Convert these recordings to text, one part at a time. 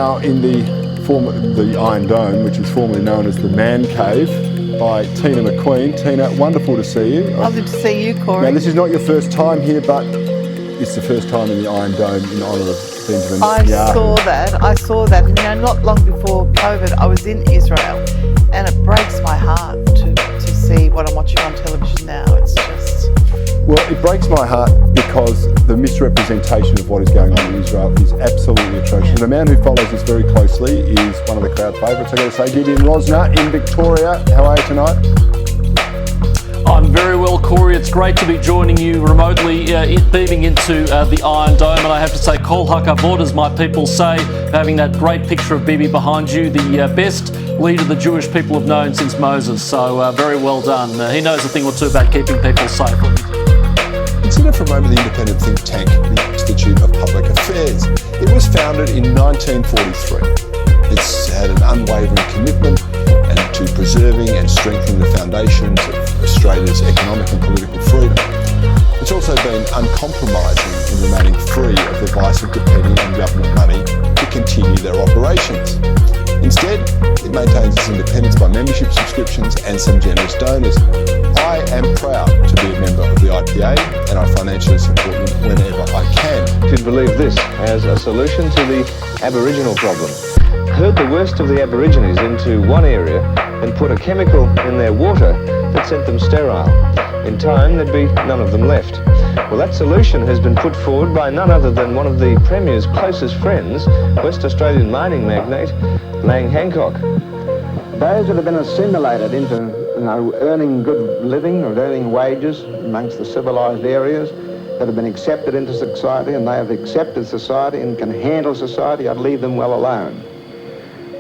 now in the Iron Dome, which is formerly known as the Man Cave, by Tina McQueen. Tina, wonderful to see you. Lovely to see you, Corey. Now, this is not your first time here, but it's the first time in the Iron Dome in honour of Benjamin. I saw that. And, not long before COVID, I was in Israel, and it breaks my heart to see what I'm watching on television now. It's just... Well, it breaks my heart because the misrepresentation of what is going on in Israel is absolutely atrocious. And a man who follows this very closely is one of the crowd favourites, I've got to say, Gideon Rosner in Victoria. How are you tonight? I'm very well, Corey. It's great to be joining you remotely, beaming into the Iron Dome. And I have to say, Kol HaKavod, as my people say, having that great picture of Bibi behind you, the best leader the Jewish people have known since Moses. So very well done. He knows a thing or two about keeping people safe. Consider for a moment the independent think tank, the Institute of Public Affairs. It was founded in 1943. It's had an unwavering commitment to preserving and strengthening the foundations of Australia's economic and political freedom. It's also been uncompromising in remaining free of the vice of depending on government money to continue their operations. Instead, it maintains its independence by membership subscriptions and some generous donors. I am proud to be a member of the IPA, and I financially support them whenever I can. You'd believe this as a solution to the Aboriginal problem. Herd the worst of the Aborigines into one area and put a chemical in their water that sent them sterile. In time, there'd be none of them left. Well, that solution has been put forward by none other than one of the Premier's closest friends, West Australian mining magnate, Lang Hancock. Those that have been assimilated into earning good living or earning wages amongst the civilised areas, that have been accepted into society, and they have accepted society and can handle society, I'd leave them well alone.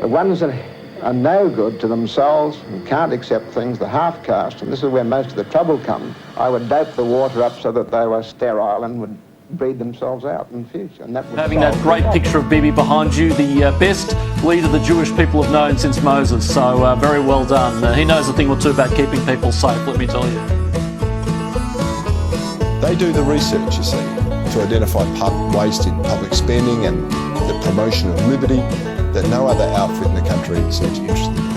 The ones that are no good to themselves and can't accept things, the half-caste, and this is where most of the trouble comes, I would dope the water up so that they were sterile and would breed themselves out in the future. And that would having that great picture of Bibi behind you, the best leader the Jewish people have known since Moses. So very well done. He knows a thing or two about keeping people safe, let me tell you. They do the research, you see, to identify waste in public spending and the promotion of liberty that no other outfit in the country seems interested in.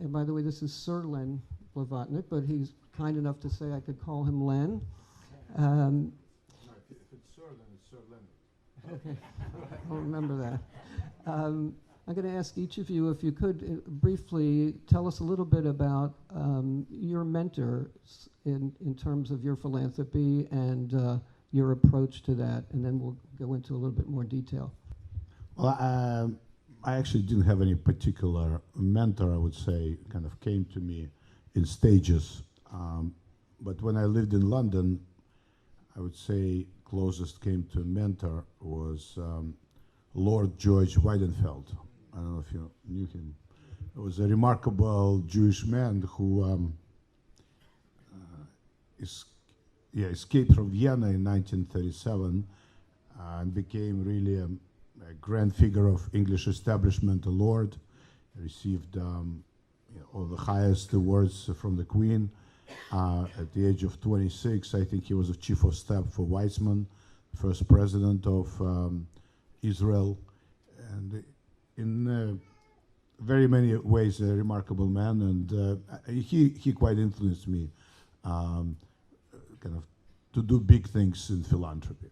By the way, this is Sir Len Blavatnik, but he's kind enough to say I could call him Len. No, if it's Sir, then it's Sir Len. Okay, I'll remember that. I'm going to ask each of you if you could briefly tell us a little bit about your mentors in terms of your philanthropy and your approach to that, and then we'll go into a little bit more detail. Well, I actually didn't have any particular mentor, I would say, kind of came to me in stages. But when I lived in London, I would say closest came to a mentor was Lord George Weidenfeld. I don't know if you knew him. He was a remarkable Jewish man who is escaped from Vienna in 1937 and became really a grand figure of English establishment, a lord. Received all the highest awards from the Queen. At the age of 26, I think he was the chief of staff for Weizmann, first president of Israel, and in very many ways a remarkable man, and he quite influenced me kind of to do big things in philanthropy.